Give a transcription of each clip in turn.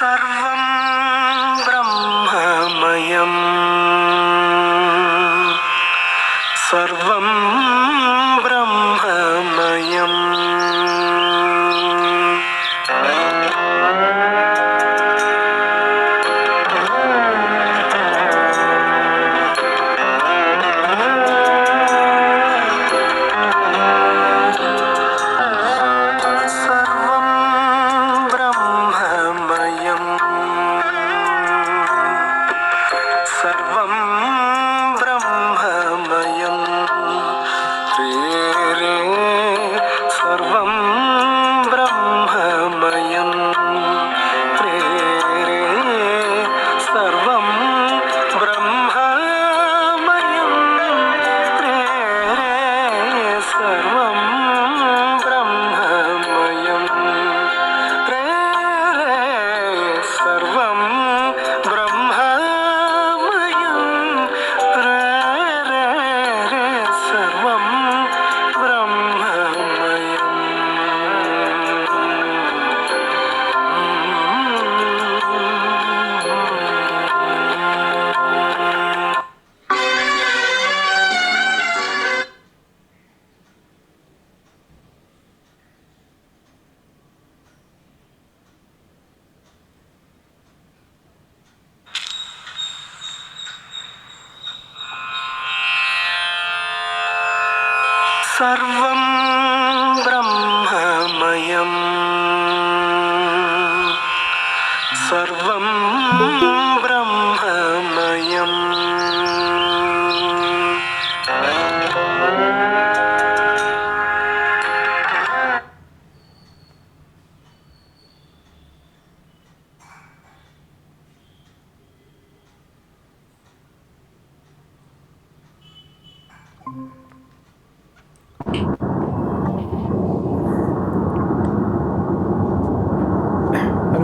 सर्वं ब्रह्ममयं सर्वं ब्रह्ममयम् सर्वं ब्रह्ममयं सर्वं ब्रह्ममयम्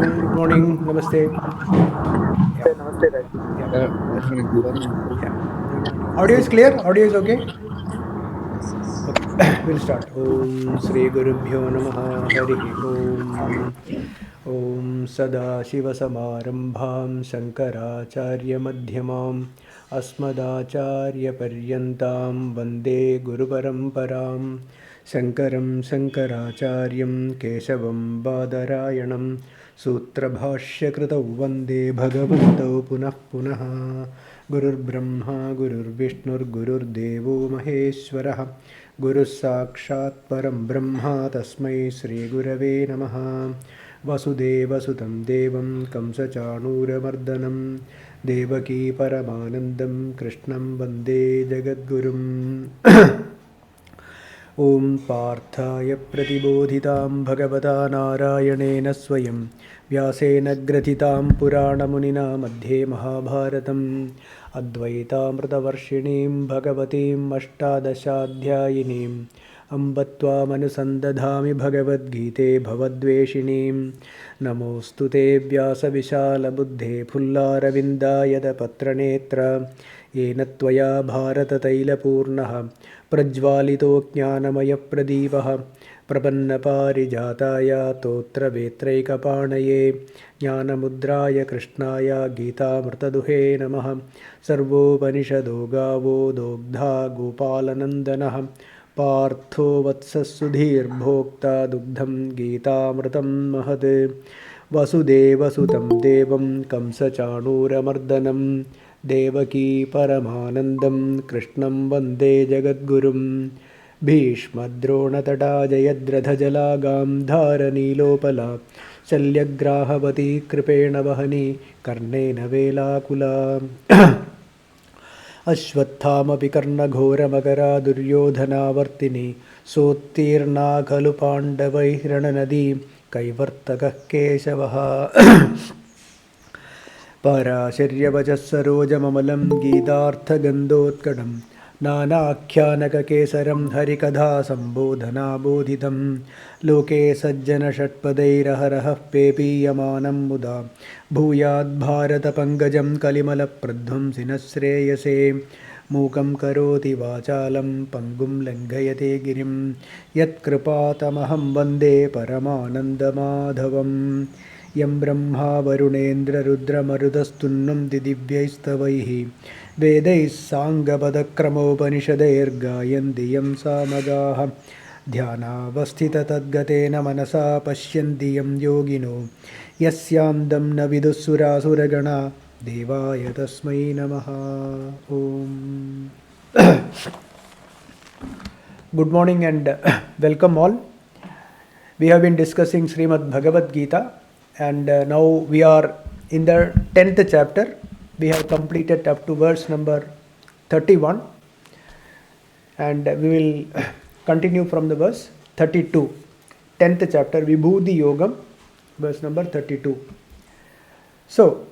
Good morning. Namaste. Namaste, Raj. Audio is clear? Audio is okay? Okay. We'll start. Om Sri Gurubhyo Namaha Harihi Om. Om Sada Shiva Samarambham Shankaracharya Madhyamam Asmadacharya Paryantam Vande Guru Paramparam Shankaram Shankaracharyam Keshavam Badarayanam Sutrabhashya Kritau Vande Bhagavantau Punah Punah Gurur Brahma Gurur Vishnur Gurur Devo Maheshwarah Guru Sakshat Param Brahma Tasmai Sri Gurave Namaha Vasudeva Sutam Devam Kamsachanura Mardanam Devaki Paramanandam Krishnam Vande Jagadgurum Om Parthaya Pratibodhitam Bhagavata Narayanena Swayam Vyasena Grathitam Purana Munina Madhye Mahabharatam Advaitamritavarshinim Bhagavatim Ashtadashadhyayinim Ambatva Manusandadhami Bhagavad Gite Bhavadveshinim Namostu Te Vyasa Vishala Buddhe Pullara Yada Patranetra Yena Tvaya Bharata Taila Purnaha Prajvalito Jnanamaya Pradipaha Prapanna Parijataya Totra Vetraika Panaye Jnanamudraya Krishnaya Gita Mrtaduhe Namaha Sarvopanishado Gavo Dogdha Gopalanandanaha Partho Vatsasudhir Bhokta Dugdham Gita Mrtam Mahade Vasudeva Sutam Devam Kamsachanura Mardanam Devaki Paramanandam Krishnam Vande Jagadgurum Bhishmadronatata Jayadrathajalagam Dharanilopala Shalyagrahavati Kripena Vahani Karnena Velakula Ashwathamapi Karnaghora Duryodhana Vartini Sottirna Khalu Pandavai Rananadi Kaivartaka Kesavaha Parasharyavachasarojamamalam Gitarthagandhotkadam Nanaakhyanakesaram Harikadha Sambodhana Bodhitam Loke Sajjana Shatpadairaharaha Pepiyamanam Muda Bhuyad Bharata Pangajam Kalimala Pradhvam Sinasreyase Mukam Karoti Vachalam Pangum Langayate Girim Yat Kripatamaham Vande Paramanandamadhavam यं ब्रह्मा वरुणेन्द्ररुद्रमरुतस्तुन्वन्ति दिव्यैस्तवैः वेदैः साङ्गपदक्रमोपनिषदैर्गायन्ति यं सामगाः ध्यानावस्थिततद्गतेन मनसा पश्यन्ति यं योगिनो यस्यान्दं न विदुःसुरासुरगणा देवाय तस्मै नमः. Om. Good morning and welcome all. We have been discussing Srimad Bhagavad Gita and now we are in the 10th chapter. We have completed up to verse number 31 and we will continue from the verse 32. 10th chapter, Vibhuti Yogam, verse number 32. So,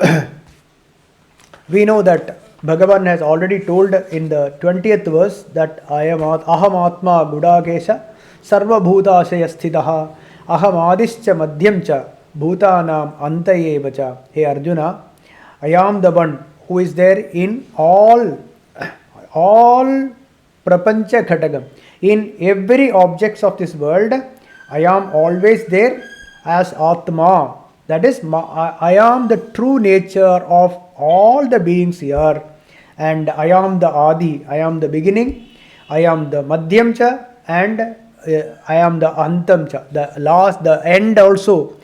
we know that Bhagavan has already told in the 20th verse that Aham Atma Gudakesha Sarva Bhutashaya Sthitaha Aham Adischa Madhyamcha Bhutanam Antayevacha. Hey Arjuna, I am the one who is there in all Prapancha Khatagam. In every objects of this world, I am always there as Atma. That is, I am the true nature of all the beings here. And I am the Adi, I am the beginning, I am the Madhyamcha, and I am the Antamcha, the last, the end also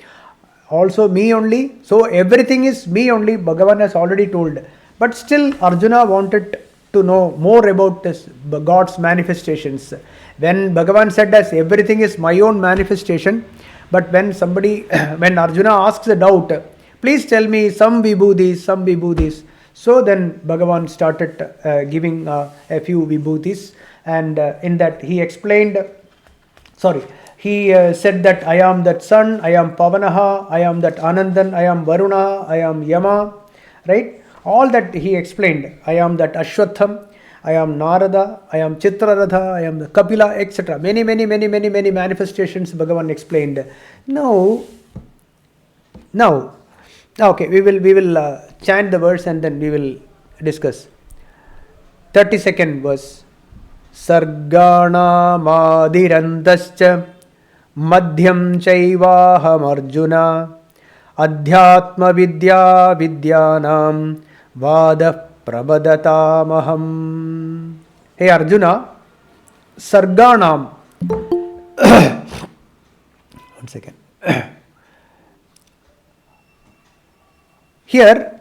me only. So everything is me only, Bhagavan has already told. But still Arjuna wanted to know more about this God's manifestations. When Bhagavan said that everything is my own manifestation, but when Arjuna asks a doubt, please tell me some vibhutis. So then Bhagavan started giving a few vibhutis, and in that he explained, he said that I am that sun, I am Pavanaha, I am that Anandan, I am Varuna, I am Yama, right? All that he explained. I am that Ashwatham, I am Narada, I am Chitraratha, I am the Kapila, etc. Many manifestations Bhagavan explained. Now, okay, we will chant the verse and then we will discuss. 32nd verse. Sarganamadirantascha madhyam chaivaham arjuna adhyatma vidya vidyanam vada prabadatamaham. Hey Arjuna, Sarganam. One second. Here,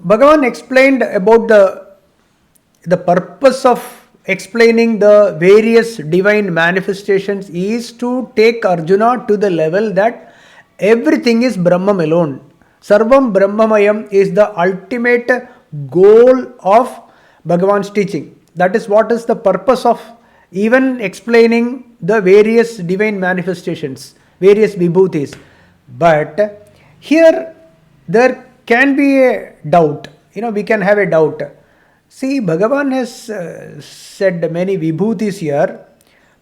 Bhagavan explained about the purpose of explaining the various divine manifestations is to take Arjuna to the level that everything is Brahman alone. Sarvam Brahmamayam is the ultimate goal of Bhagavan's teaching. That is what is the purpose of even explaining the various divine manifestations, various vibhutis. But here there can be a doubt. We can have a doubt. See, Bhagavan has said many vibhutis here,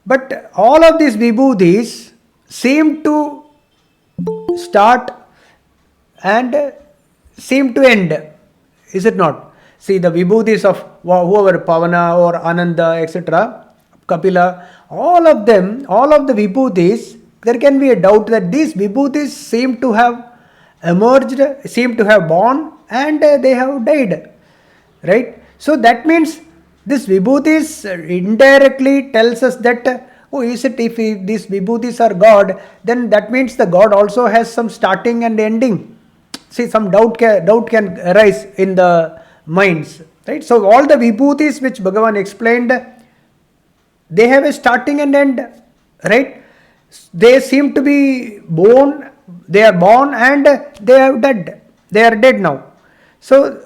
but all of these vibhutis seem to start and seem to end. Is it not? See, the vibhutis of whoever, Pavana or Ananda, etc., Kapila, all of the vibhutis, there can be a doubt that these vibhutis seem to have emerged, seem to have born, and they have died. Right? So that means this vibhutis indirectly tells us that, if these vibhutis are God, then that means the God also has some starting and ending. See, some doubt can arise in the minds. Right? So all the vibhutis which Bhagavan explained, they have a starting and end. Right? They seem to be born, they are born and they are dead. They are dead now. So,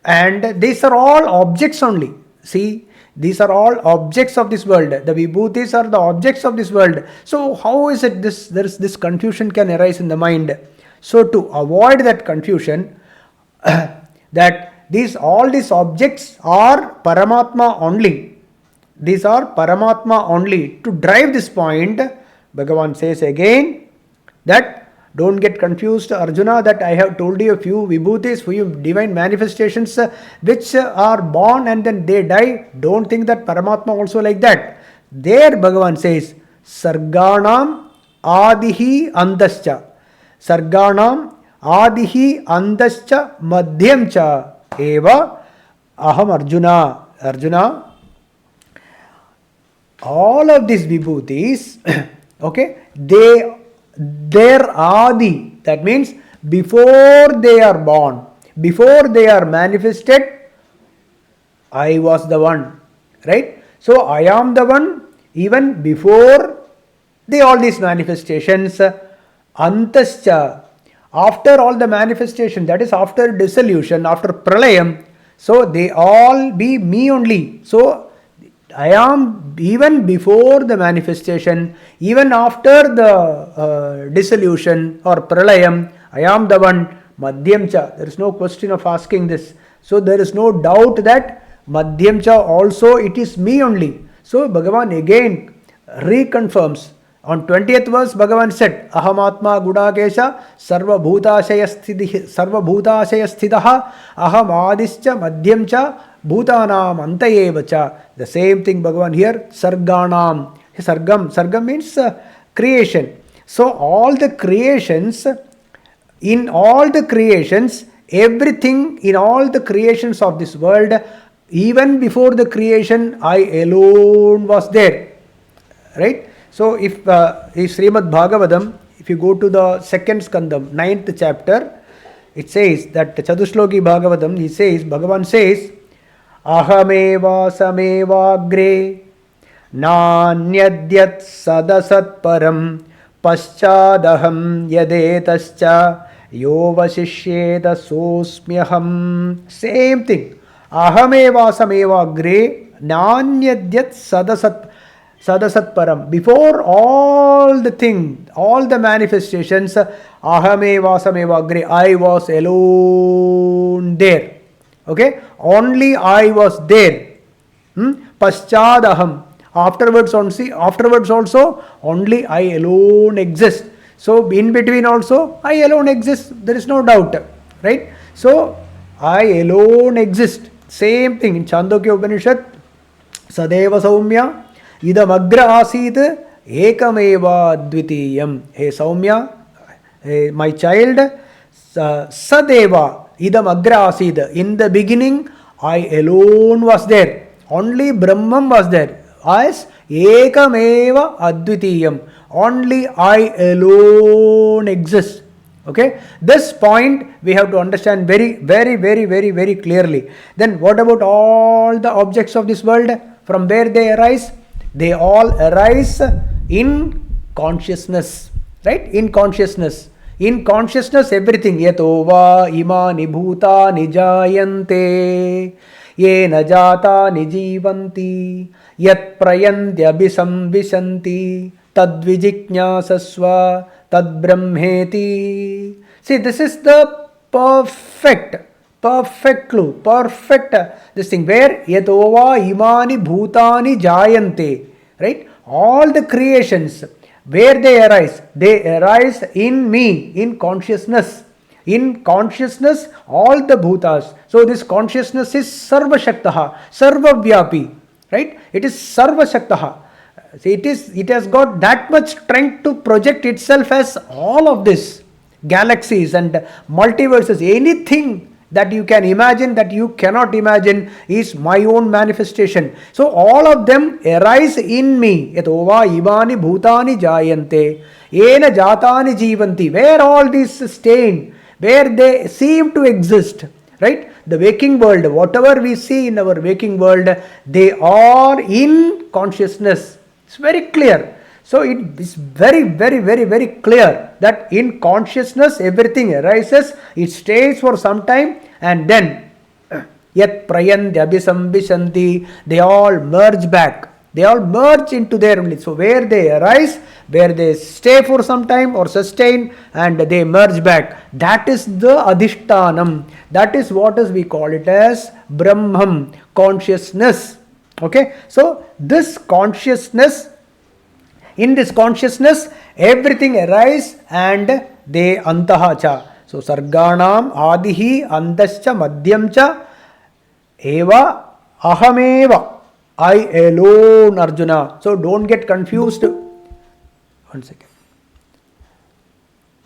and these are all objects only. See, these are all objects of this world. The vibhutis are the objects of this world. So how is it this confusion can arise in the mind? So to avoid that confusion, that all these objects are Paramatma only. These are Paramatma only. To drive this point, Bhagavan says again that don't get confused, Arjuna, that I have told you a few vibhutis, few divine manifestations which are born and then they die. Don't think that Paramatma also like that. There Bhagavan says, Sarganam Adihi Andascha. Sarganam Adihi Andascha Madhyamcha Eva Aham Arjuna. Arjuna, all of these vibhutis, okay, their adi, that means before they are born, before they are manifested, I was the one, right? So I am the one even before all these manifestations. Antascha, after all the manifestation, that is after dissolution, after pralayam, so they all be me only. So I am even before the manifestation, even after the dissolution or pralayam, I am the one. Madhyamcha, there is no question of asking this. So there is no doubt that Madhyamcha also it is me only. So Bhagavan again reconfirms. On 20th verse, Bhagavan said, Ahamatma Gudakesha Sarva Bhutashaya Sthidaha Aham Adischa Madhyamcha Bhutanam Antayevacha. The same thing Bhagavan here, Sarganam. Sargam means creation. So all the creations, in all the creations, everything in all the creations of this world, even before the creation, I alone was there. Right? So if Srimad Bhagavatam, if you go to the second skandam, 9th chapter, it says that Chadushloki Bhagavatam, Bhagavan says, Ahameva samevagre nanyadyat sadasat param paschadaham yadetascha yovashishyeda sosmyaham. Same thing. Ahameva samevagre nanyadyat sadasat param. Before all the thing, all the manifestations, ahameva samevagre, I was alone there. Okay, only I was there. Paschadaham. Afterwards also, only I alone exist. So in between also, I alone exist. There is no doubt, right? So I alone exist. Same thing in Chandogya Upanishad. Sadeva Saumya Idam Agra Asid Ekameva Dvitiyam. Hey Saumya, my child, Sadeva Idam Agra Asid. In the beginning, I alone was there. Only Brahman was there. As Ekameva Advitiyam. Only I alone exist. Okay, this point we have to understand very clearly. Then what about all the objects of this world? From where they arise? They all arise in consciousness, right? In consciousness. In consciousness, everything. Yatova imani bhuta nijayante yena jata nijivanti yat prayantya bisamvishanti tadvijiknyasasva tadbrahmeti. See, this is the perfect clue, perfect this thing where yatova imani bhutani jayante, right? All the creations, where they arise in me, in consciousness. In consciousness, all the bhutas. So this consciousness is sarva shaktaha, sarva vyapi, right? It is sarva shaktaha. See, it has got that much strength to project itself as all of this, galaxies and multiverses, anything that you can imagine, that you cannot imagine, is my own manifestation. So all of them arise in me. Yatova imani bhutani jayante yena jatani jivanti. Where all these stay, where they seem to exist, right? The waking world, whatever we see in our waking world, they are in consciousness. It's very clear. So it is very clear that in consciousness everything arises, it stays for some time, and then yat prayantya abhisambhishanti, they all merge back. They all merge into their only. So where they arise, where they stay for some time or sustain, and they merge back. That is the adhishtanam. That is what is we call it as Brahman, consciousness. Okay, so this consciousness, in this consciousness, everything arises and they antaha cha. So sarganam adihi andascha madhyamcha eva ahameva, I alone, Arjuna. So don't get confused. One second.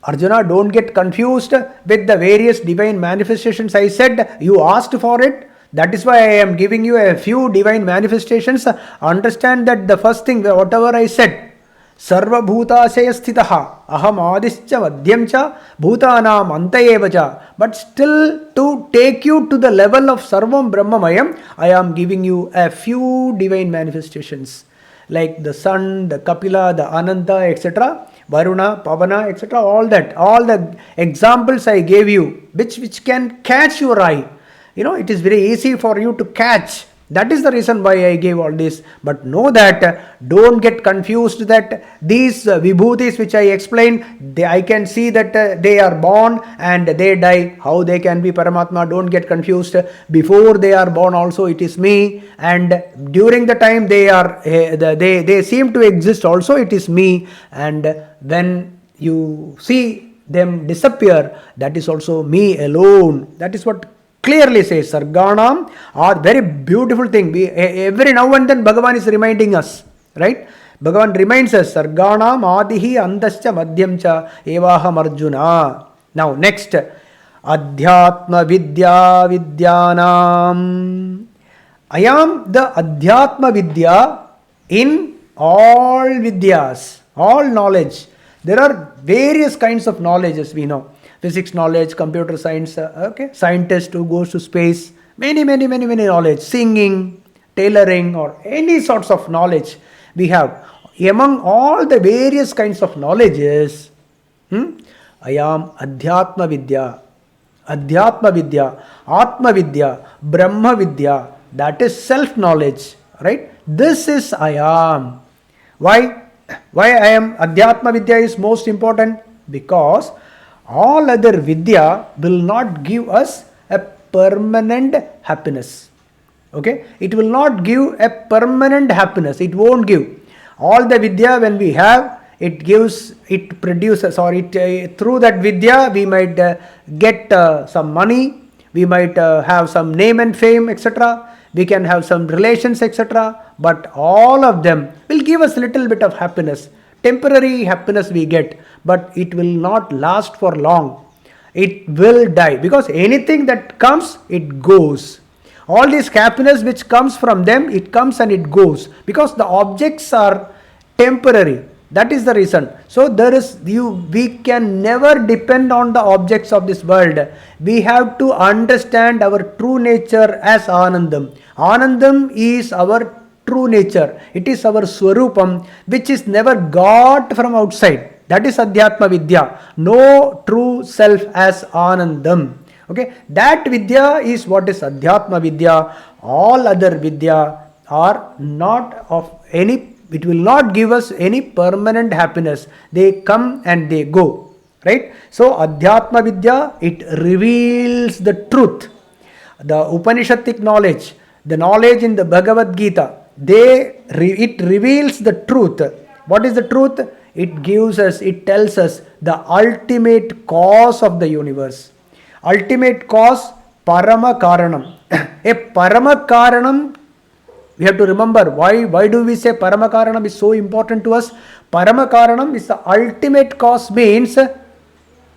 Arjuna, don't get confused with the various divine manifestations. I said you asked for it. That is why I am giving you a few divine manifestations. Understand that the first thing, whatever I said, Sarva Bhutashaya Sthitaha Aham Adischa Madhyamcha Bhutanam Antayevacha. But still, to take you to the level of Sarvam Brahmamayam, I am giving you a few divine manifestations like the sun, the Kapila, the Ananta, etc. Varuna, Pavana, etc. All the examples I gave you, which can catch your eye. It is very easy for you to catch. That is the reason why I gave all this. But know that, don't get confused that these vibhutis which I explained, I can see that they are born and they die. How they can be Paramatma? Don't get confused. Before they are born also it is me, and during the time they seem to exist also it is me, and when you see them disappear, that is also me alone. That is what clearly says Sarganam are very beautiful thing. Every now and then Bhagavan is reminding us, right? Bhagavan reminds us Sarganam Adihi Andascha Madhyamcha Evaham Arjuna. Now next, Adhyatma Vidya Vidyanam. I am the Adhyatma Vidya in all Vidyas, all knowledge. There are various kinds of knowledges we know. Physics knowledge, computer science, scientist who goes to space, many knowledge, singing, tailoring, or any sorts of knowledge we have. Among all the various kinds of knowledges, I am Adhyatma Vidya, Atma Vidya, Brahma Vidya, that is self-knowledge, right? This is I am. Why I am Adhyatma Vidya is most important? Because all other Vidya will not give us a permanent happiness. Okay? It will not give a permanent happiness. It won't give. All the Vidya when we have, it produces, or through that Vidya we might get some money, we might have some name and fame, etc. We can have some relations, etc. But all of them will give us little bit of happiness. Temporary happiness we get, but it will not last for long. It will die, because anything that comes, it goes. All this happiness which comes from them, it comes and it goes, because the objects are temporary. That is the reason. So we can never depend on the objects of this world. We have to understand our true nature as Anandam. Anandam is our true nature. It is our Swarupam, which is never got from outside. That is Adhyatma Vidya. No true self as Anandam. Okay, that Vidya is what is Adhyatma Vidya. All other Vidya are not of any, it will not give us any permanent happiness. They come and they go. Right? So Adhyatma Vidya, it reveals the truth. The Upanishadic knowledge, the knowledge in the Bhagavad Gita, it reveals the truth. What is the truth? It tells us the ultimate cause of the universe. Ultimate cause, Parama Karanam. A Parama Karanam, we have to remember why do we say Parama Karanam is so important to us. Parama Karanam is the ultimate cause, means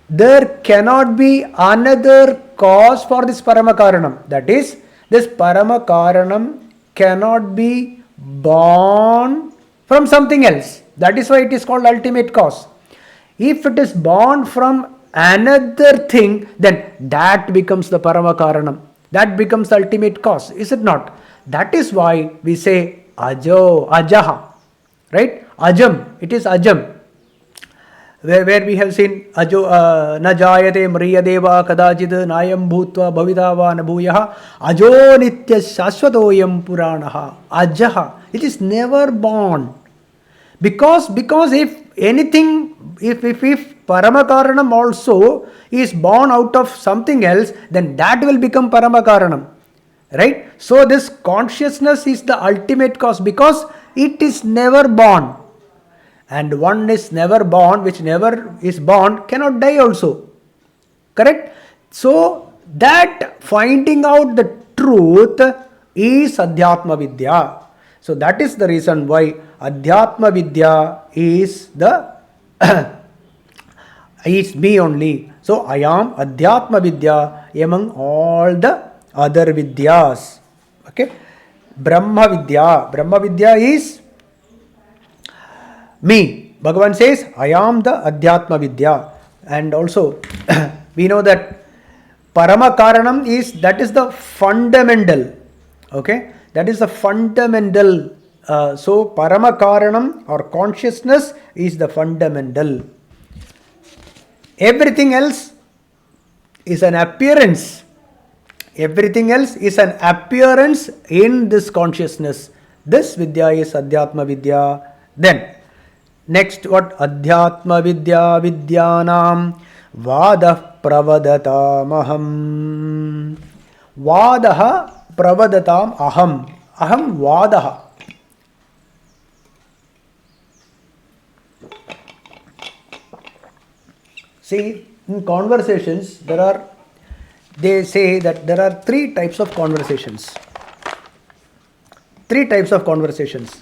there cannot be another cause for this Parama Karanam. That is, this Parama Karanam cannot be born from something else. That is why it is called ultimate cause. If it is born from another thing, then that becomes the Parama Karanam. That becomes the ultimate cause, is it not? That is why we say Ajaha. Right? Ajam. It is Ajam. Where we have seen Ajo na jayate mriyadeva kadajid nayam bhutva bhavitava nabhuyaha ajo nitya shashvatoyam puranaha. Ajaha. It is never born. Because if anything, if Paramakaranam also is born out of something else, then that will become Paramakaranam. Right? So this consciousness is the ultimate cause, because it is never born. And one is never born, which never is born, cannot die also. Correct? So that finding out the truth is Adhyatma Vidya. So that is the reason why Adhyatma Vidya is the is me only. So I am Adhyatma Vidya among all the other Vidyas. Okay. Brahma Vidya is me. Bhagavan says, I am the Adhyatma Vidya. And also, we know that Parama Karanam that is the fundamental. Okay, that is the fundamental. So, Parama Karanam or consciousness is the fundamental. Everything else is an appearance. Everything else is an appearance in this consciousness. This Vidya is Adhyatma Vidya. Then, next what? Adhyatma Vidya Vidyanam Vada Pravadatam Aham. Vadaha Pravadatam Aham. Aham Vadaha. See, in conversations, they say that there are three types of conversations. Three types of conversations.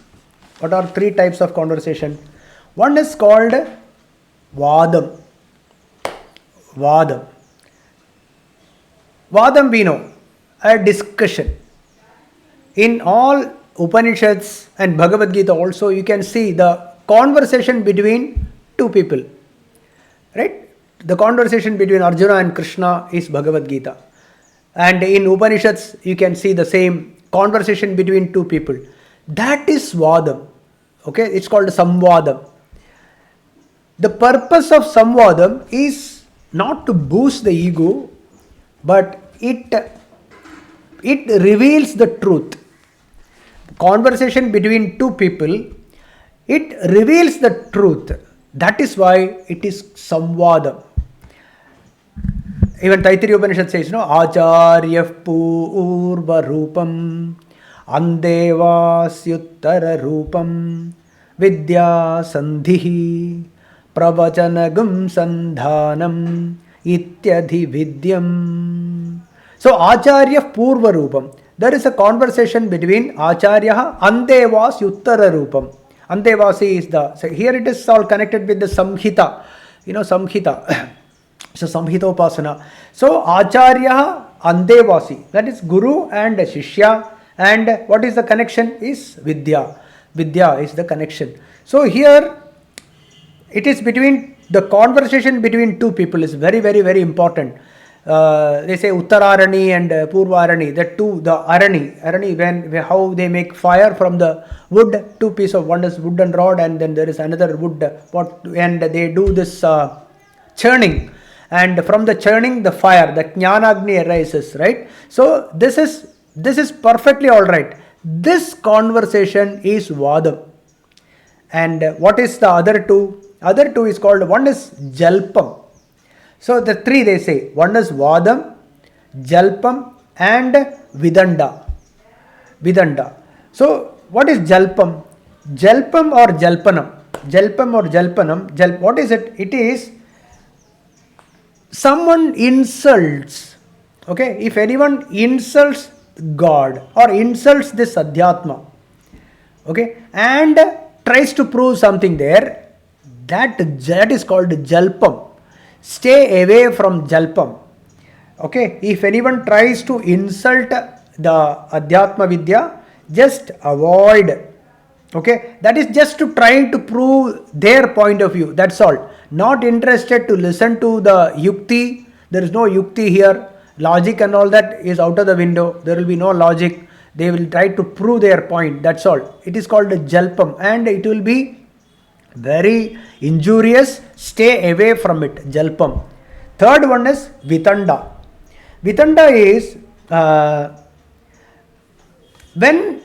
What are three types of conversation? One is called Vadam. Vadam. Vadam we know, a discussion. In all Upanishads and Bhagavad Gita also, you can see the conversation between two people. Right? The conversation between Arjuna and Krishna is Bhagavad Gita. And in Upanishads, you can see the same conversation between two people. That is Vadam. Okay, it's called Samvadam. The purpose of Samvadam is not to boost the ego, but it reveals the truth. Conversation between two people, it reveals the truth. That is why it is Samvadam. Even Taittiriya Upanishad says, Acharya Purva Rupam Andevasyuttara Rupam Vidya Sandhihi Pravajanagam Sandhanam Ityadhi Vidyam. So Acharya Purva Rupam. There is a conversation between Acharya and Andevasyuttara Rupam. Andevasi is so here it is all connected with the Samhita. Samhita. So Samhita Upasana. So Acharya Andevasi, that is Guru and Shishya, and what is the connection is Vidya. Vidya is the connection. So here it is between the conversation between two people is very, very, very important. They say Uttararani and Purvarani, the Arani, when how they make fire from the wood, two pieces of one is wood and rod, and then there is another wood pot, and they do this churning. And from the churning, the fire, the Jnanagni arises, right? So this is perfectly all right. This conversation is Vadam. And what is the other two? Other two is called, one is Jalpam. So the three they say, one is Vadam, Jalpam and Vidanda. So what is Jalpam? Jalpam or Jalpanam? What is it? It is someone insults. Okay, if anyone insults God or insults this Adhyatma, okay, and tries to prove something there, that is called Jalpam. Stay away from Jalpam. Okay, if anyone tries to insult the Adhyatma Vidya, just avoid. Okay, that is just to try to prove their point of view. That's all. Not interested to listen to the yukti. There is no yukti here. Logic and all that is out of the window. There will be no logic. They will try to prove their point. That's all. It is called a Jalpam, and it will be very injurious. Stay away from it. Jalpam. Third one is Vitanda. Vitanda is when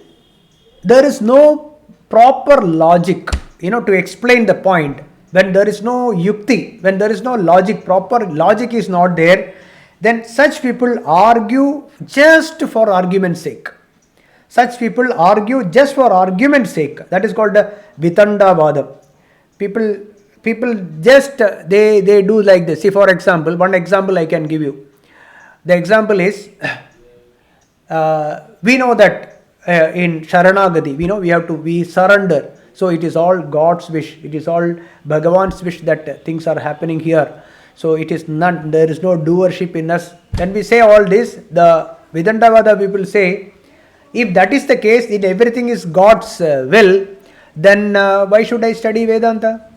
there is no proper logic, to explain the point. When there is no yukti, when there is no logic, proper logic is not there, then such people argue just for argument's sake. Such people argue just for argument's sake. That is called Vitanda Vadam. People just, they do like this. See, for example, one example I can give you. The example is, we know that in Sharanagati, we surrender. So it is all God's wish. It is all Bhagavan's wish that things are happening here. So it is not, there is no doership in us. When we say all this, the Vedantavada people say, if that is the case, if everything is God's will, then why should I study Vedanta?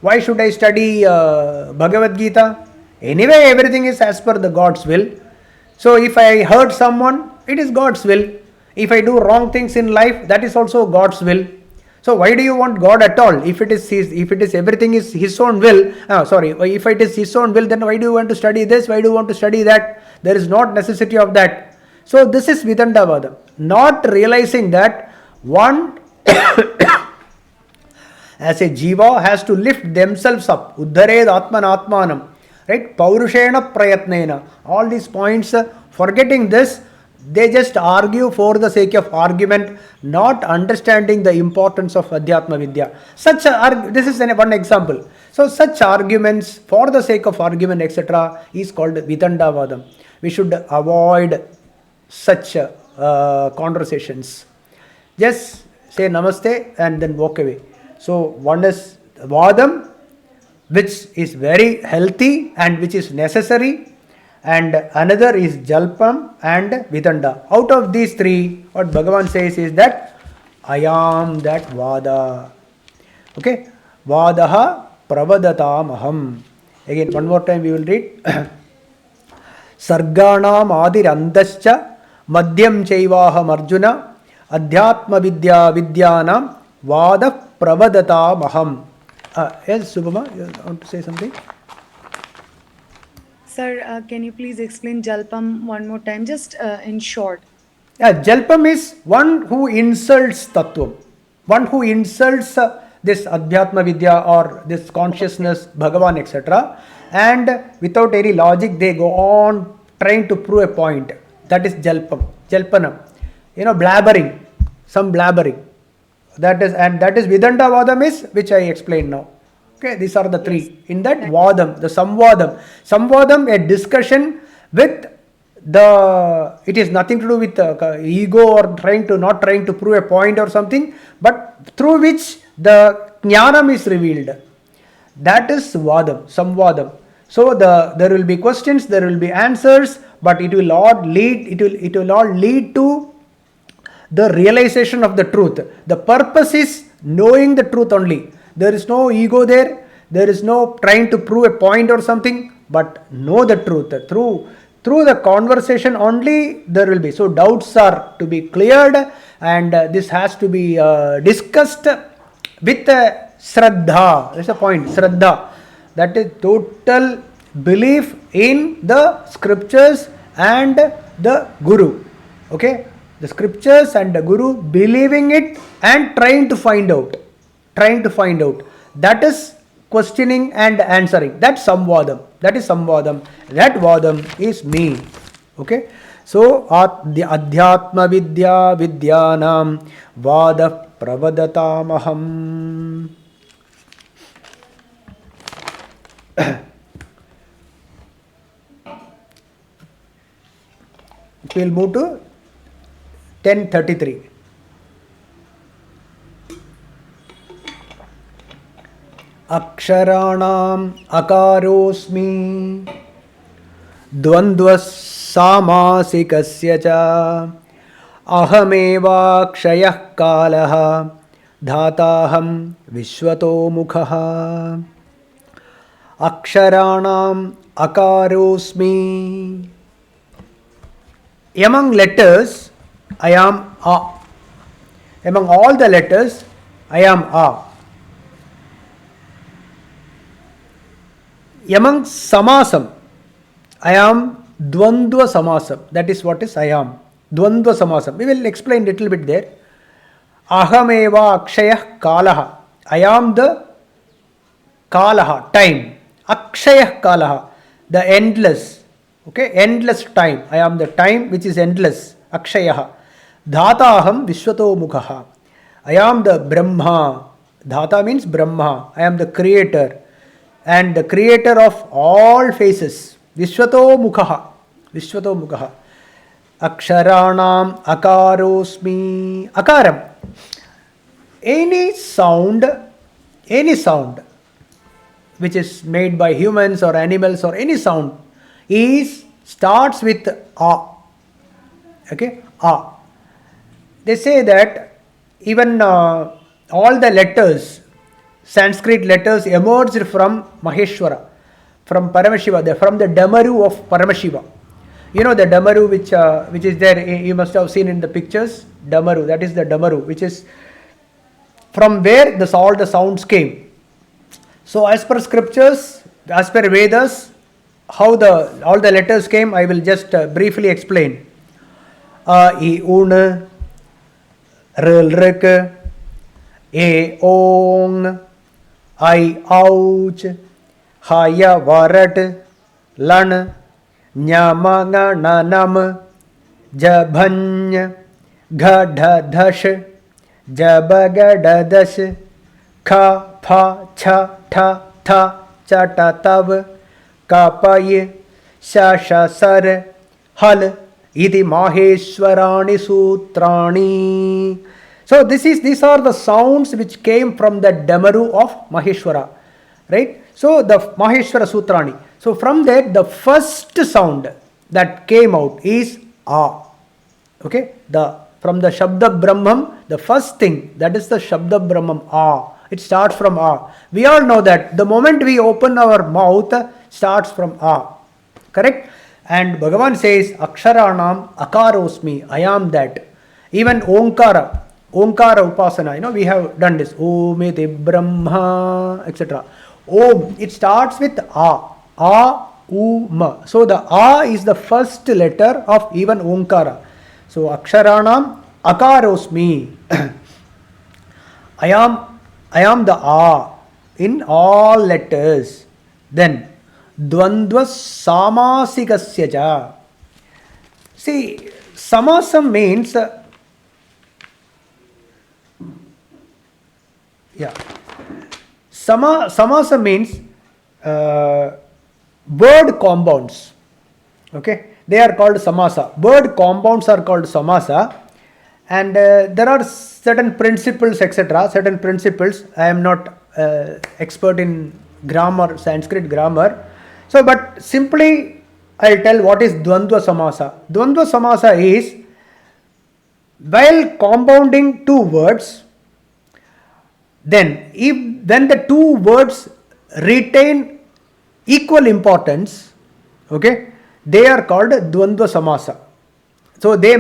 Why should I study Bhagavad Gita? Anyway, everything is as per the God's will. So if I hurt someone, it is God's will. If I do wrong things in life, that is also God's will. So why do you want God at all? If it is everything is His own will, if it is His own will, then why do you want to study this? Why do you want to study that? There is not necessity of that. So this is Vedantavada. Not realizing that one as a jiva has to lift themselves up. Uddhared atman atmanam. Right? Paurushena prayatnena. All these points, forgetting this, they just argue for the sake of argument, not understanding the importance of Adhyatma Vidya. This is one example. So such arguments for the sake of argument, etc., is called Vedantavadam. We should avoid such conversations. Just say namaste and then walk away. So one is Vadam, which is very healthy and which is necessary, and another is Jalpam and Vidanta. Out of these three, what Bhagavan says is that I am that Vada. Okay? Vadaha pravadatam aham. Again, one more time we will read. Sarganam adirandascha madhyam chaivaham arjuna adhyatma vidya vidyanam vada pravadatam aham. Yes, Subhama, you want to say something? Sir, can you please explain Jalpam one more time, just in short? Yeah, Jalpam is one who insults Tattvam, one who insults this Adhyatma Vidya or this consciousness, Bhagavan, etc. And without any logic, they go on trying to prove a point. That is Jalpam, Jalpanam. Blabbering, some blabbering. That is Vedantavadam is, which I explained now. Okay, these are the three. Yes. In that Vadam, the Samvadam, a discussion with it is nothing to do with ego or not trying to prove a point or something, but through which the Jnanam is revealed. That is Vadam, Samvadam. So there will be questions, there will be answers, but it will all lead to the realization of the truth. The purpose is knowing the truth only. There is no ego there. There is no trying to prove a point or something, but know the truth. Through the conversation only there will be. So doubts are to be cleared, and this has to be discussed with Shraddha. That's the point. Shraddha. That is total belief in the scriptures and the Guru. Okay? The scriptures and the Guru, believing it and trying to find out. That is questioning and answering. That's Samvadam. That is Samvadam. That Vadam is me. Okay? So, the Adhyatma Vidya Vidyanam Vada Pravadatamaham. We'll move to 1033. Aksharanam akarosmi dvandvas samasikasya cha ahameva kshayah kalaha dhataham vishwato mukhaha. Aksharanam akarosmi. Among letters, I am A. Among all the letters, I am A. Among samasam, I am Dvandva samasam. That is what is I am. Dvandva samasam. We will explain a little bit there. Ahameva akshayah kalaha. I am the kalaha, time. Akshayah kalaha, the endless. Okay, endless time. I am the time which is endless. Akshayah. Dhataham vishwato mukhaha. I am the Brahma. Dhata means Brahma. I am the creator. And the creator of all faces. Vishwato mukhaha. Vishwato mukhaha. Aksharanam akarosmi. Akaram. any sound which is made by humans or animals or any sound is starts with a. Okay, a. They say that even all the letters, Sanskrit letters, emerged from Maheshwara, from Paramashiva, from the Damaru of Paramashiva. You know the Damaru which is there, you must have seen in the pictures. Damaru, that is the Damaru, which is from where all the sounds came. So as per scriptures, as per Vedas, how all the letters came, I will just briefly explain. A, I, Un, R, R, E, Ong, I, Ouch, Haya, Varat, Lan, Nyama, Na, Nam, Jabhany, Gha, Dhash, Jabaga, Dash, Kha, Pha, Cha, Tha, Tha, Cha, Ta, Tav, Kapaye, Sha, Sar, Hal, Iti Maheshwarani Sutrani. So these are the sounds which came from the Damaru of Maheshwara. Right? So the Maheshwara Sutrani. So from that the first sound that came out is A. Okay? From the Shabda Brahmam, the first thing, that is the Shabda Brahmam, A. It starts from A. We all know that the moment we open our mouth, starts from A. Correct? And Bhagavan says, Aksharanam Akarosmi, I am that. Even Omkara Upasana, we have done this. Om iti Brahma, etc. Om, it starts with A. A, U, Ma. So the A is the first letter of even Omkara. So Aksharanam Akarosmi. I am the A in all letters. Then Dvandva Samasikasya ja. See, Samasam means Samasa means word compounds. Okay, they are called samasa. Word compounds are called samasa, and there are certain principles, etc. Certain principles. I am not expert in grammar, Sanskrit grammar. So, but simply I'll tell what is Dvandva Samasa. Dvandva Samasa is while compounding two words, then when the two words retain equal importance, okay, they are called Dvandva Samasa. So they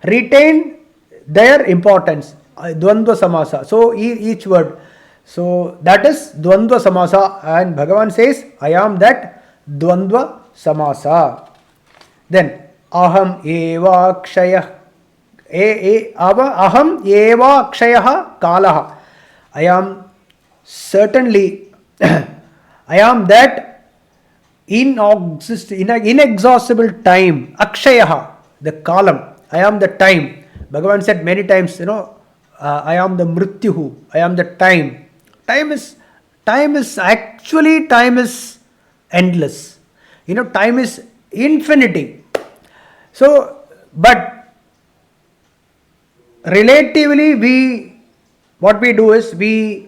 retain their importance, Dvandva Samasa. So each word. So that is Dvandva Samasa, and Bhagavan says, I am that Dvandva Samasa. Then Aham eva kshayah Aham eva kshayah kalaha. I am certainly I am that inexhaustible time. Akshayaha, the column. I am the time. Bhagavan said many times, I am the mrityuhu. I am the time. Time is endless. Time is infinity. So, but relatively what we do is we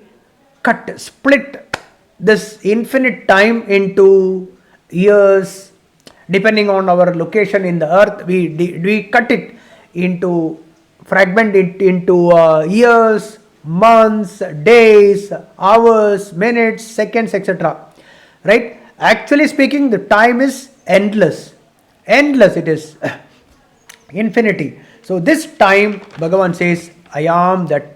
split this infinite time into years. Depending on our location in the earth, we cut it into, fragment it into years, months, days, hours, minutes, seconds, etc. Right? Actually speaking, the time is endless. Endless it is. Infinity. So this time, Bhagavan says, I am that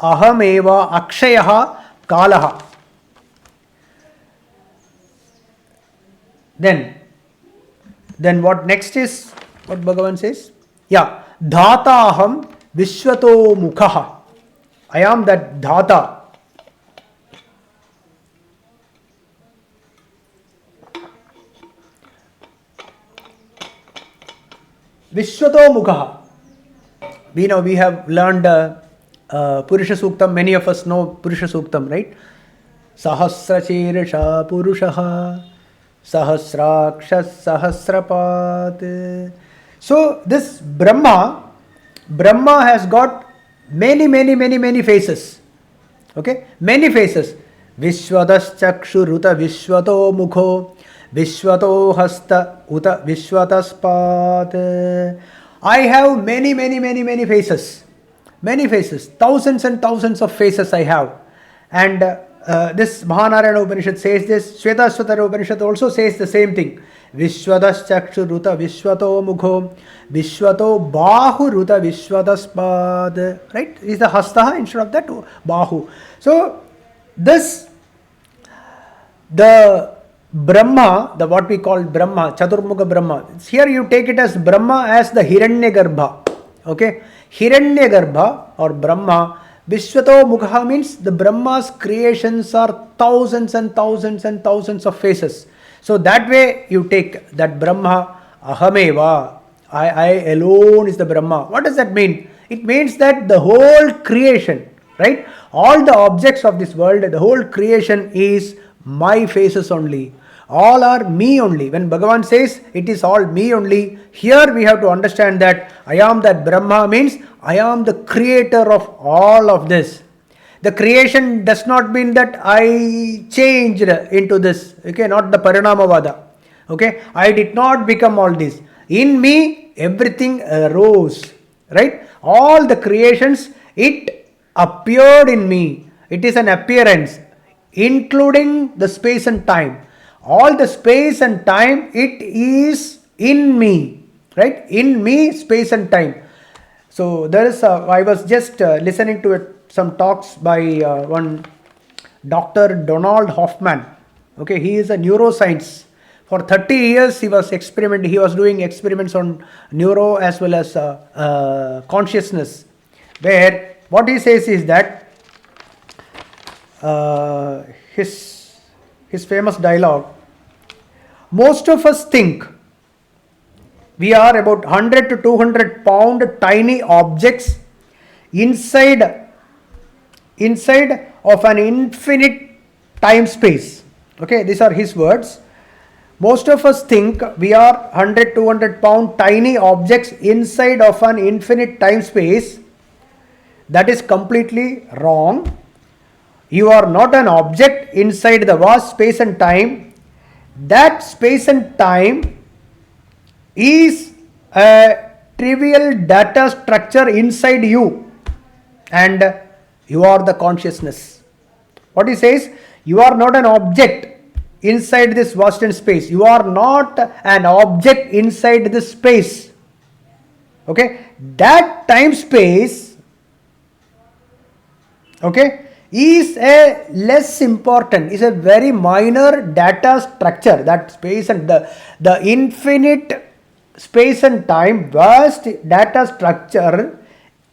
Aham eva akshayaha kalaha. Then what next is, what Bhagavan says? Yeah. Dhata aham vishwato mukhaha. I am that dhata. Vishwato mukhaha. We know, we have learned Purusha Suktam. Many of us know Purusha Suktam, right? Sahasra Chirisha Purushaha Sahasrakshas Sahasrapat. So this Brahma has got many faces. Okay, many faces. Vishwatas chakshuruta vishwato mukho vishwato hasta uta vishwataspad. I have many faces. Many faces. Thousands and thousands of faces I have. And this Mahanarayana Upanishad says this. Shvetashvatara Upanishad also says the same thing. Vishwatas chakshuruta vishwato mukho vishwato bahuruta vishwataspad. Right? Is the hasta instead of that bahu. So this, the Brahma, the what we call Brahma, Chaturmukha Brahma. Here you take it as Brahma as the Hiranyagarbha. Okay, Hiranyagarbha or Brahma. Vishwato Mukha means the Brahma's creations are thousands and thousands and thousands of faces. So that way you take that Brahma, Ahameva, I alone is the Brahma. What does that mean? It means that the whole creation, right? All the objects of this world, the whole creation is my faces only. All are me only. When Bhagavan says it is all me only, here we have to understand that I am that Brahma means I am the creator of all of this. The creation does not mean that I changed into this. Okay, not the Parinamavada. Okay, I did not become all this. In me, everything arose. Right? All the creations, it appeared in me. It is an appearance, including the space and time. All the space and time, it is in me. Right? In me, space and time. So there is I was just listening to some talks by one Dr. Donald Hoffman. Okay, he is a neuroscience. For 30 years he was experimenting. He was doing experiments on neuro as well as consciousness. Where what he says is that his famous dialogue. Most of us think we are about 100 to 200 pound tiny objects inside of an infinite time space. Okay, these are his words. Most of us think we are 100 200 pound tiny objects inside of an infinite time space. That is completely wrong. You are not an object inside the vast space and time. That space and time is a trivial data structure inside you, and you are the consciousness. What he says, you are not an object inside this vast and space. You are not an object inside this space. Okay, that time space, okay, is a less important, is a very minor data structure. That space and the infinite space and time, vast data structure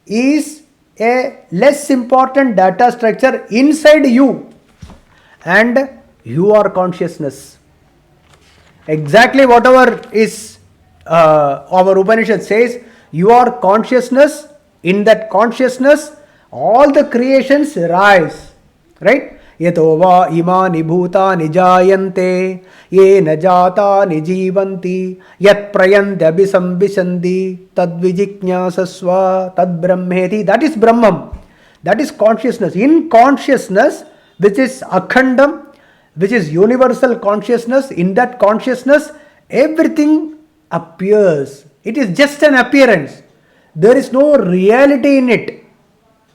is a less important data structure inside you, and you are consciousness. Exactly whatever is our Upanishad says, you are consciousness. In that consciousness, all the creations rise. Right? Yato va imani bhutani jayante ye na jatani jivanti yat prayante abhisambhishanti tad vijiknyasasva tad brahmeti. That is Brahman. That is consciousness. In consciousness, which is akhandam, which is universal consciousness, in that consciousness, everything appears. It is just an appearance. There is no reality in it.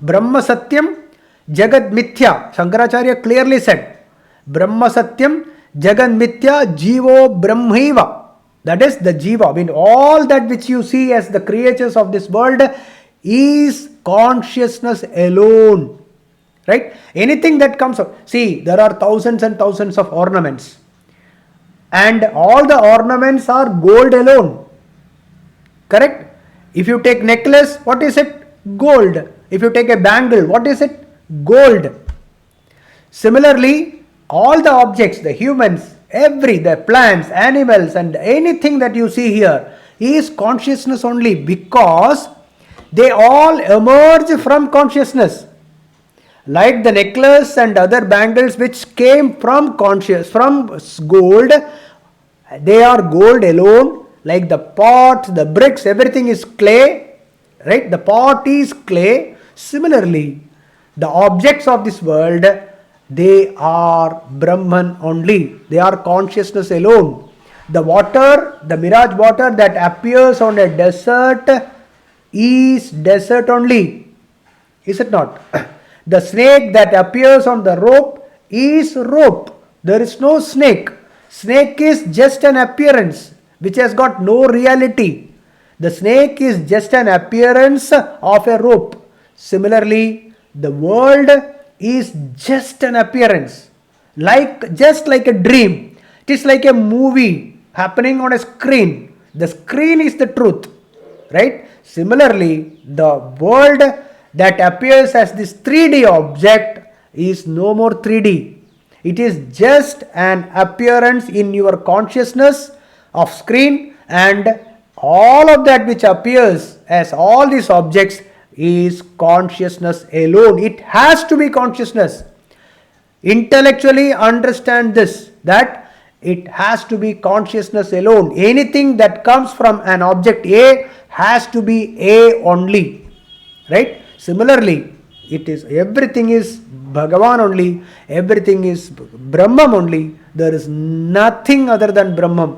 Brahma Satyam, Jagat Mithya. Shankaracharya clearly said, Brahma Satyam, Jagat Mithya, Jivo Brahmaiva. That is the Jiva. I mean, all that which you see as the creatures of this world is consciousness alone. Right? Anything that comes up. See, there are thousands and thousands of ornaments. And all the ornaments are gold alone. Correct? If you take necklace, what is it? Gold. If you take a bangle, what is it? Gold. Similarly, all the objects, the humans, the plants, animals, and anything that you see here is consciousness only, because they all emerge from consciousness. Like the necklace and other bangles which came from gold, they are gold alone. Like the pot, the bricks, everything is clay. Right? The pot is clay. Similarly, the objects of this world, they are Brahman only. They are consciousness alone. The water, the mirage water that appears on a desert is desert only. Is it not? The snake that appears on the rope is rope. There is no snake. Snake is just an appearance which has got no reality. The snake is just an appearance of a rope. Similarly, the world is just an appearance, just like a dream. It is like a movie happening on a screen. The screen is the truth, right? Similarly, the world that appears as this 3D object is no more 3D. It is just an appearance in your consciousness of screen, and all of that which appears as all these objects is consciousness alone. It has to be consciousness. Intellectually understand this, that it has to be consciousness alone. Anything that comes from an object A has to be A only, right? Similarly, it is everything is Bhagavan only, everything is Brahman only. There is nothing other than Brahman.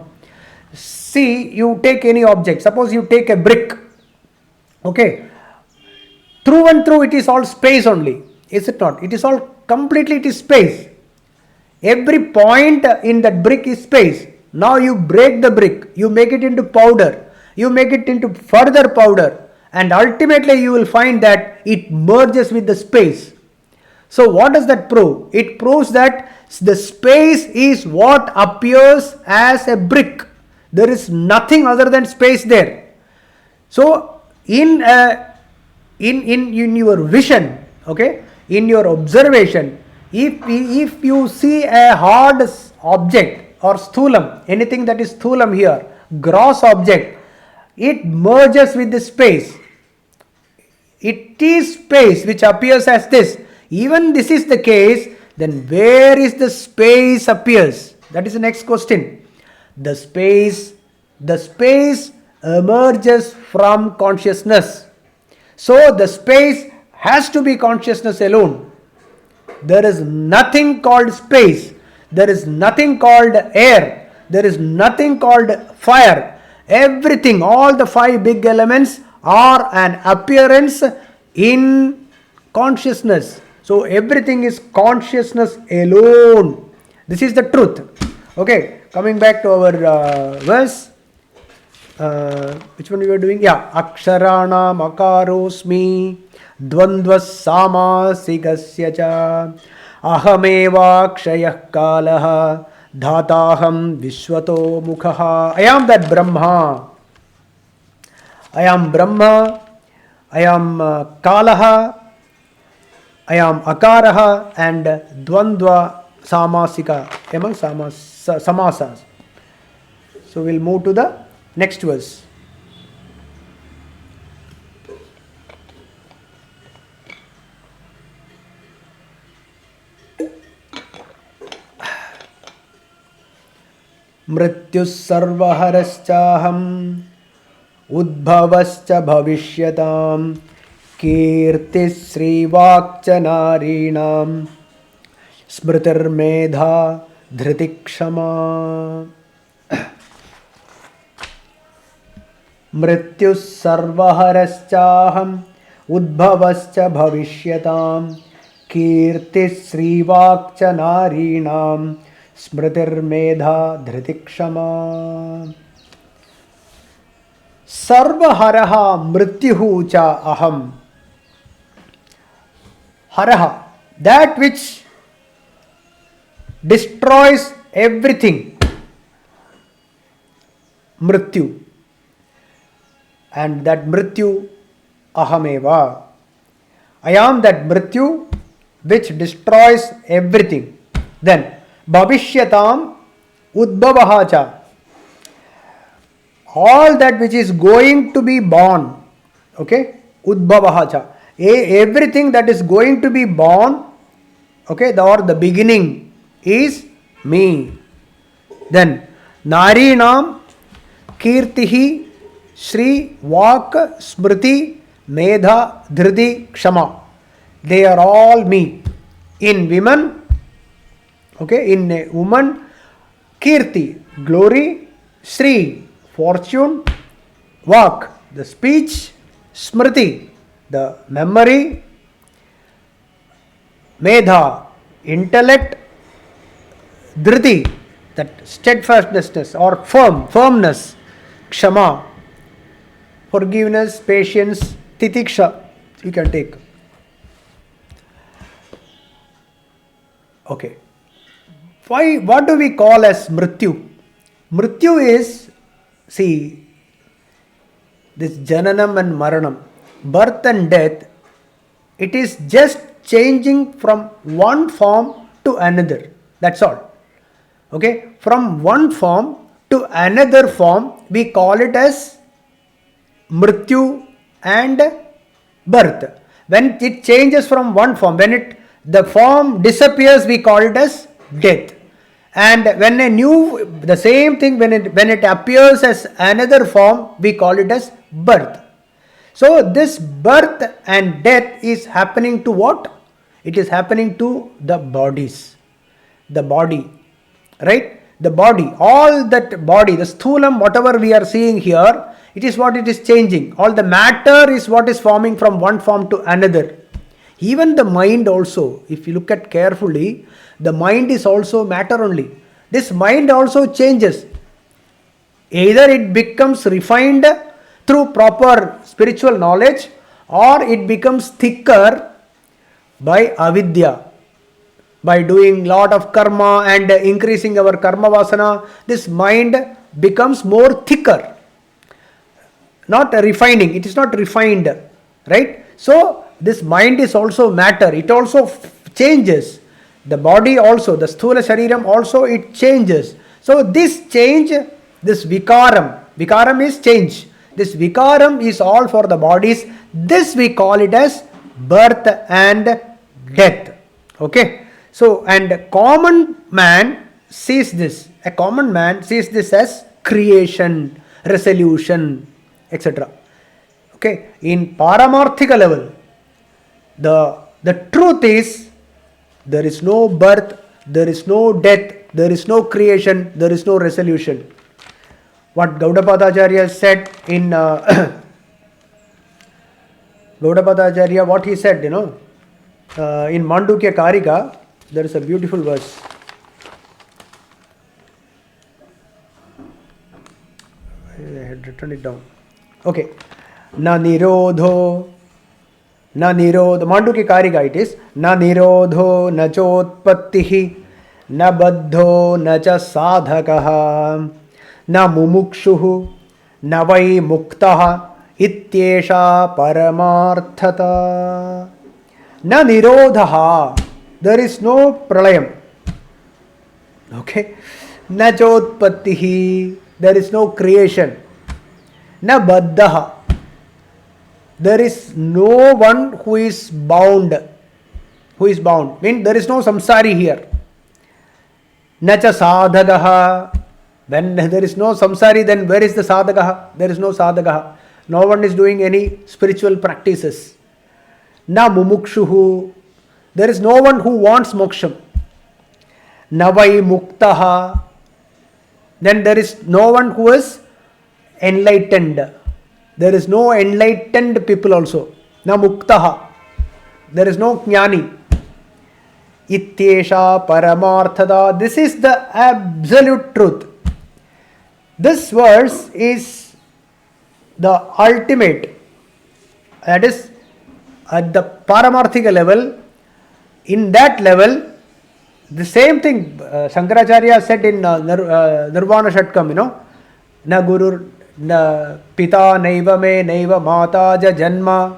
See, you take any object. Suppose you take a brick. Okay. Through and through it is all space only. Is it not? It is all completely, it is space. Every point in that brick is space. Now you break the brick. You make it into powder. You make it into further powder. And ultimately you will find that it merges with the space. So what does that prove? It proves that the space is what appears as a brick. There is nothing other than space there. So in your vision, okay, in your observation, if you see a hard object or sthulam, anything that is sthulam here, gross object, it merges with the space. It is space which appears as this. Even this is the case, then where is the space appears? That is the next question. The space emerges from consciousness. So the space has to be consciousness alone. There is nothing called space. There is nothing called air. There is nothing called fire. Everything, all the 5 big elements are an appearance in consciousness. So everything is consciousness alone. This is the truth. Okay, coming back to our verse. Which one we were doing? Yeah, Aksharana Makarosmi Dvandvas Samasigasya cha Ahameva Kshayah Kalaha Dhataham Vishwato Mukhaha. I am that Brahma. I am Brahma. I am Kalaha. I am Akaraha and Dvandva Samasika among samasas. So we'll move to the next verse. Mrityus sarvaharaschaham udbhavascha bhavisyatam kirtis srivakcha narinam smritir medha dhritikshama. Mrityus sarvaharaschaham udbhavascha bhavishyatam kirtis srivakcha narinam smritir medha dhritikshama. Sarvaharaha mrityuhu cha aham. Haraha, that which destroys everything. Mrityu. And that mrityu ahameva. I am that mrityu which destroys everything. Then bhavishyatam udbhavahacha. All that which is going to be born. Okay, udbhavahacha. Everything that is going to be born, okay, or the beginning is me. Then Narinam Kirtihi Shri Vak Smriti Medha, Dhriti, Kshama. They are all me. In women, okay, in a woman, Kirti, glory, Sri, fortune, Vak, the speech, Smriti, the memory, Medha, intellect, Dhriti, that steadfastness or firmness, Kshama, forgiveness, patience, Titiksha, you can take. Okay. What do we call as Mrityu? Mrityu is, see, this Jananam and Maranam, birth and death, it is just changing from one form to another. That's all. Okay. From one form to another form, we call it as Mrityu and birth. When it changes from one form, when the form disappears, we call it as death. And when the same thing, when it appears as another form, we call it as birth. So this birth and death is happening to what? It is happening to the bodies. The body, right? The body, all that body, the sthulam, whatever we are seeing here, it is what it is changing. All the matter is what is forming from one form to another. Even the mind also, if you look at carefully, the mind is also matter only. This mind also changes. Either it becomes refined through proper spiritual knowledge, or it becomes thicker by avidya. By doing lot of karma and increasing our karma vasana, this mind becomes more thicker. Not refining, it is not refined, right? So this mind is also matter, it also changes. The body also, the sthula shariram also, it changes. So this change, this vikaram is change. This vikaram is all for the bodies. This we call it as birth and death. Okay. So, and a common man sees this. A common man sees this as creation, resolution, etc. Okay. In paramarthika level, the truth is, there is no birth, there is no death, there is no creation, there is no resolution. What Gaudapada Acharya said in Gaudapada Acharya, what he said, in Mandukya Karika, there is a beautiful verse. I had written it down. Okay. Na nirodho, Mandukya Karika it is, na nirodho, na chotpattihi, na baddho, na cha sadhakaha, na mumukshuhu, na vai muktaha, ityesha paramarthata. Na nirodhaha, there is no pralayam. Okay. Na chotpattihi, there is no creation. Na baddaha, there is no one who is bound. Who is bound? Means there is no samsari here. Na cha sadhagaha, when there is no samsari, then where is the sadhagaha? There is no sadhagaha. No one is doing any spiritual practices. Na mumukshuhu, there is no one who wants moksham. Na vai muktaha, then there is no one who is enlightened. There is no enlightened people also. Na muktaha, there is no jnani. Ityesha paramarthada, this is the absolute truth. This verse is the ultimate, that is at the paramarthika level. In that level, the same thing Shankaracharya said in Nirvana Shatkam, na guru, na pita naiva me naiva mata ja janma,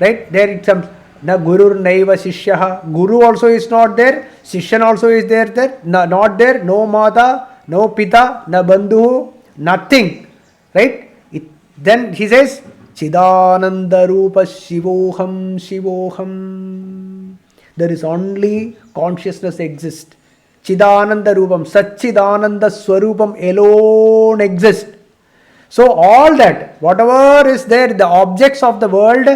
right? There it comes, na guru naiva shishyaha, guru also is not there, shishyan also is there, not there, no mata, no pita, na bandhu, nothing, right? Then he says, Chidananda Rupa Shivoham Shivoham. There is only consciousness exists. Chidananda Rupam, Satchidananda Swarupam alone exists. So all that, whatever is there, the objects of the world,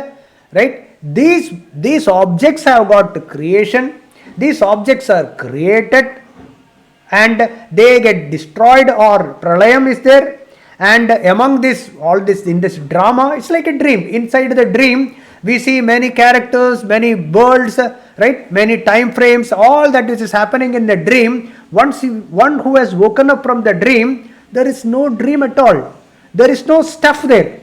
right? These objects have got creation. These objects are created and they get destroyed, or pralayam is there. And among this, all this in this drama, it's like a dream. Inside the dream, we see many characters, many worlds, right? Many time frames. All that which is happening in the dream. One who has woken up from the dream, there is no dream at all. There is no stuff there,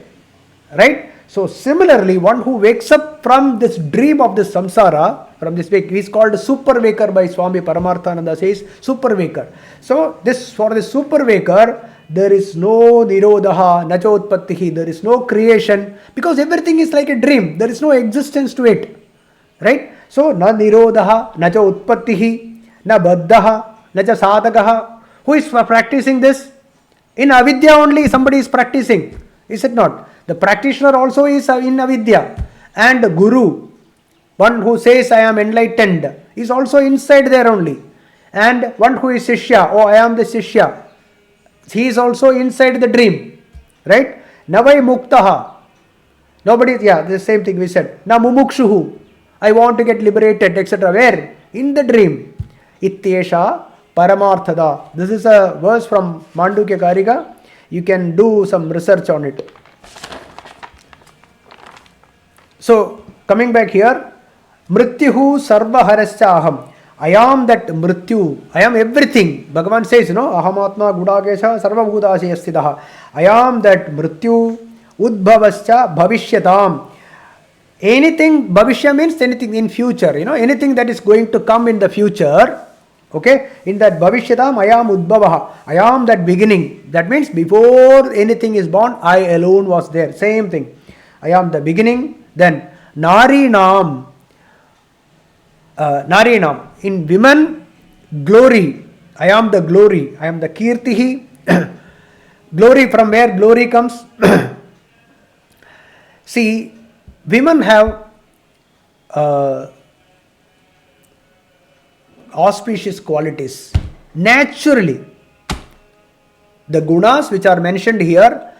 right? So similarly, one who wakes up from this dream of this samsara, from this wake, he is called super waker by Swami Paramarthananda says super waker. So this, for the super waker, there is no nirodha, nacha utpattihi, there is no creation, because everything is like a dream. There is no existence to it, right? So na nirodha, nacha utpattihi, na baddha, nacha sadhakaha. Who is practicing this? In avidya only somebody is practicing, is it not? The practitioner also is in avidya. And the guru, one who says I am enlightened, is also inside there only. And one who is shishya, oh I am the shishya, he is also inside the dream, right? Navai muktaha, nobody, yeah, the same thing we said. Na mumukshuhu, I want to get liberated, etc. Where? In the dream. Ityesha paramarthada. This is a verse from Mandukya Karika. You can do some research on it. So, coming back here, Mrityuhu sarva harascha aham. I am that Mrityu, I am everything. Bhagavan says, Ahamatma gudakesha sarva bhudasya sthidaha. I am that Mrityu, udbhavascha bhavishyatam. Anything, bhavishya means anything in future, anything that is going to come in the future. Okay, in that bhavishyatam, I am udbhavaha. I am that beginning. That means before anything is born, I alone was there. Same thing. I am the beginning. Then Narinam. Narinam. In women, glory. I am the glory. I am the kirtihi. Glory, from where glory comes? See, women have auspicious qualities. Naturally, the gunas which are mentioned here,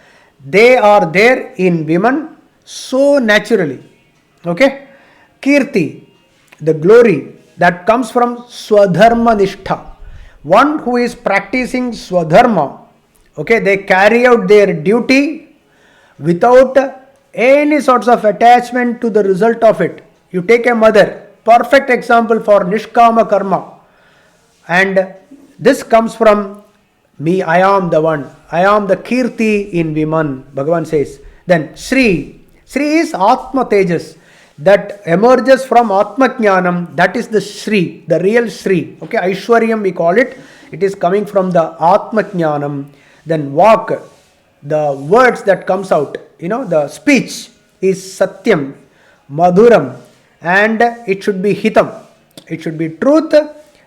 they are there in women so naturally. Okay? Kirti, the glory that comes from swadharma nishtha. One who is practicing swadharma, okay, they carry out their duty without any sorts of attachment to the result of it. You take a mother, perfect example for nishkama karma, and this comes from me. I am the one. I am the kirti in women, Bhagavan says. Then Sri. Sri is Atma Tejas that emerges from Atma Jnanam. That is the Sri, the real Sri. Okay, Aishwaryam we call it. It is coming from the Atma Jnanam. Then Vak, the words that comes out, the speech is Satyam, Madhuram, and it should be Hitam. It should be truth,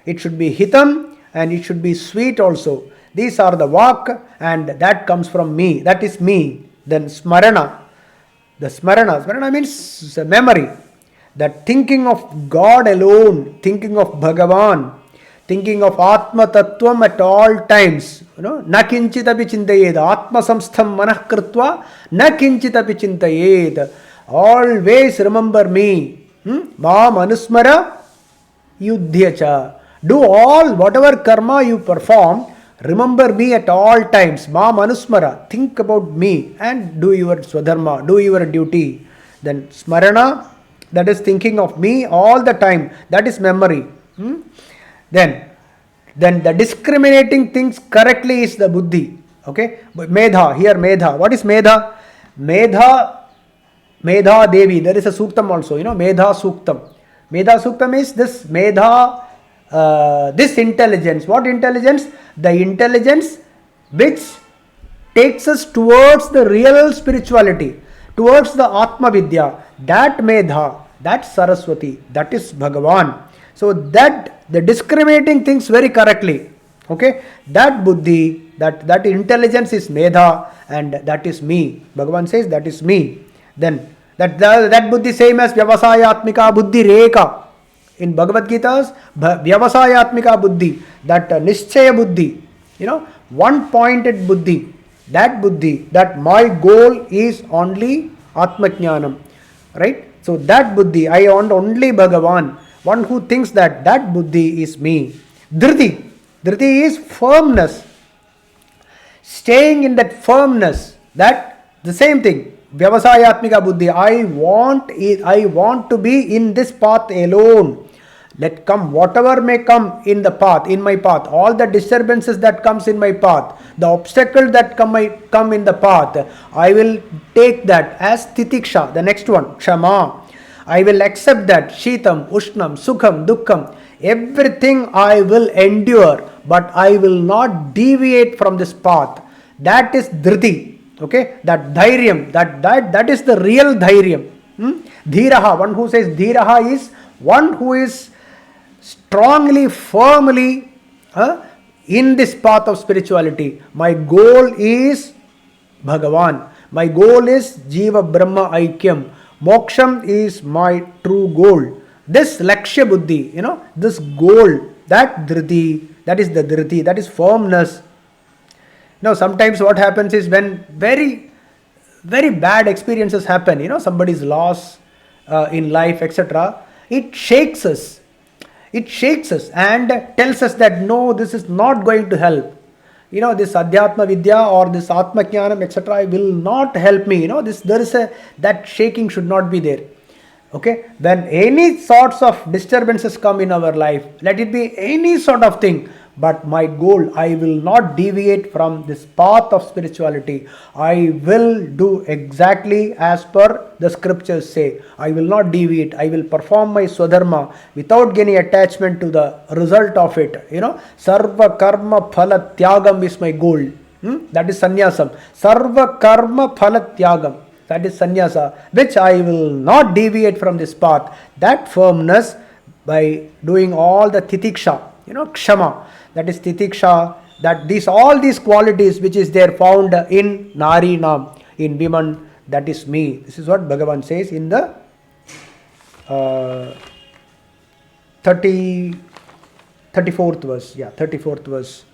it should be Hitam, and it should be sweet also. These are the Vak, and that comes from me. That is me. Then Smarana. The Smarana means memory. That thinking of God alone, thinking of Bhagavan, thinking of Atma Tattvam at all times. Na kinchitapi chintayed. Atma samstham manah kritva na kinchitapi chintayed. Always remember me. Mam anusmara yudhyacha. Do all, whatever karma you perform, remember me at all times. Mam anusmara. Think about me and do your swadharma, do your duty. Then smarana, that is thinking of me all the time. That is memory. Then the discriminating things correctly is the buddhi. Okay? Medha, here Medha. What is Medha? Medha Devi. There is a suktam also, Medha Suktam. Medha Suktam is this Medha, this intelligence. What intelligence? The intelligence which takes us towards the real spirituality, towards the Atma Vidya. That Medha, that Saraswati, that is Bhagavan. So that the discriminating things very correctly. Okay, that buddhi, that intelligence is Medha, and that is me. Bhagavan says that is me. Then that buddhi same as Vyavasayatmika Buddhi Reka. In Bhagavad Gita's Vyavasayatmika Buddhi, that Nischaya Buddhi, one pointed buddhi. that buddhi, that my goal is only Atmajnanam, right? So that buddhi, I want only Bhagavan. One who thinks that that buddhi is me. Dhriti. Dhriti is firmness. Staying in that firmness, that the same thing. Vyavasayatmika buddhi. I want to be in this path alone. Let come whatever may come in the path, in my path, all the disturbances that comes in my path, the obstacles that come in the path, I will take that as titiksha. The next one, kshama. I will accept that. Shitam, ushnam, sukham, dukkham. Everything I will endure, but I will not deviate from this path. That is dhriti. Okay, that dhairyam, that is the real dhairyam. Dhiraha, one who says dhiraha is one who is strongly, firmly in this path of spirituality. My goal is Bhagavan. My goal is Jiva Brahma Aikyam. Moksham is my true goal. This Lakshya Buddhi, this goal, that dhriti, that is the dhriti, that is firmness. Sometimes what happens is when very, very bad experiences happen, somebody's loss in life, etc., it shakes us. It shakes us and tells us that no, this is not going to help. This Adhyatma Vidya or this Atma Jnanam, etc., will not help me. That shaking should not be there. Okay, when any sorts of disturbances come in our life, let it be any sort of thing, but my goal, I will not deviate from this path of spirituality. I will do exactly as per the scriptures say. I will not deviate. I will perform my swadharma without any attachment to the result of it. Sarva karma phala tyagam is my goal. That is sannyasam. Sarva karma phala tyagam. That is sannyasa, which I will not deviate from this path. That firmness by doing all the titiksha, kshama, that is titiksha, that all these qualities which is there found in Nari Nam, in women, that is me. This is what Bhagavan says in the 34th verse. Yeah, 34th verse.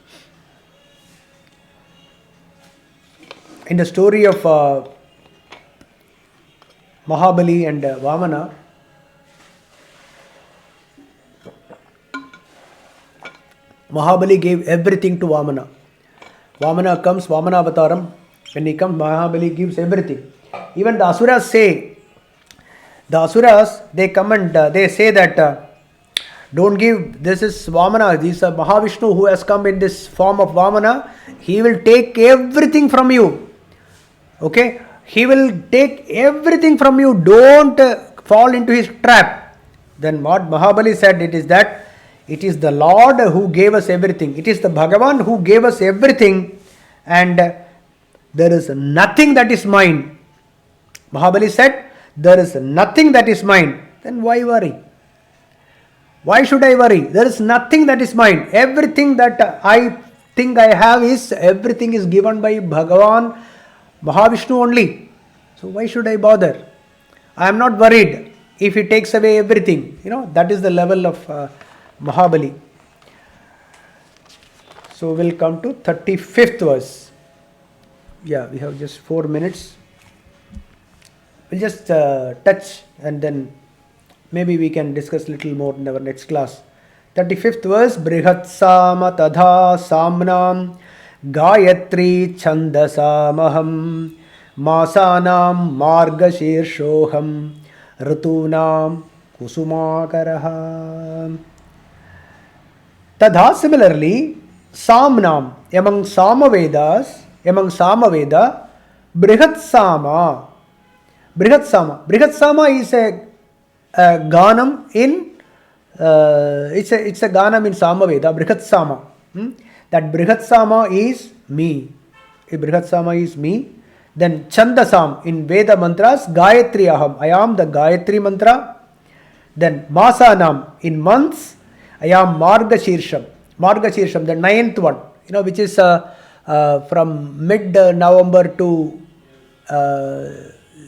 In the story of Mahabali and Vamana, Mahabali gave everything to Vamana. Vamana comes, Vamana Avataram. When he comes, Mahabali gives everything. Even the Asuras say, they come and they say that don't give, this is Vamana, this is Mahavishnu who has come in this form of Vamana. He will take everything from you. Okay? He will take everything from you. Don't fall into his trap. Then what Mahabali said, it is the Lord who gave us everything. It is the Bhagavan who gave us everything, and there is nothing that is mine. Mahabali said, there is nothing that is mine. Then why worry? Why should I worry? There is nothing that is mine. Everything that I think I have everything is given by Bhagavan, Mahavishnu only. So why should I bother? I am not worried if he takes away everything. That is the level of Mahabali. So we'll come to 35th verse. Yeah, we have just 4 minutes. We'll just touch and then maybe we can discuss little more in our next class. 35th verse. Brihatsama tadha samnam Gayatri chandasamaham masanam margashirshoham ritunam kusumakaraha. Tadha, similarly, samnam, among Samavedas, Brihatsama. Brihatsama is a ganam in it's a ganam in Samaveda, Brihatsama. That Brihatsama is me. Brihatsama is me. Then Chandasam in Veda mantras, Gayatri Aham. I am the Gayatri mantra. Then Masanam in months, I am Margashirsham. Margashirsham, the 9th one, which is from mid-November to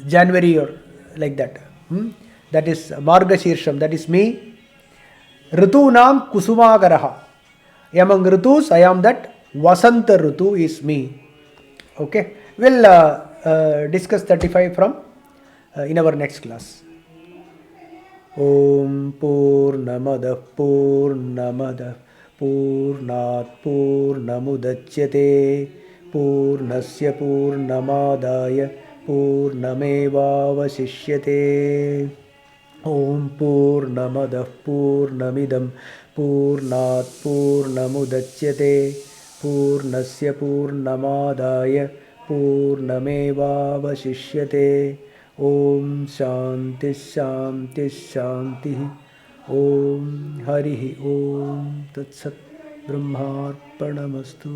January or like that. That is Margashirsham, that is me. Ritunam Kusumagaraha. Among Ritus, I am that Vasanta Ritu is me. Okay, we'll discuss 35 from in our next class. Om Purnamada Purnamada Purnat Purnamudachyate Purnasya Purnamadaya Purnamevavasishyate. Om Purnamada Purnamidam Purnat Purnamudachyate Purnasya Purnamadaya Purnamevavasishyate. Om Shanti Shanti Shanti. Om Hari Om Tat Sat Brahmarpanamastu.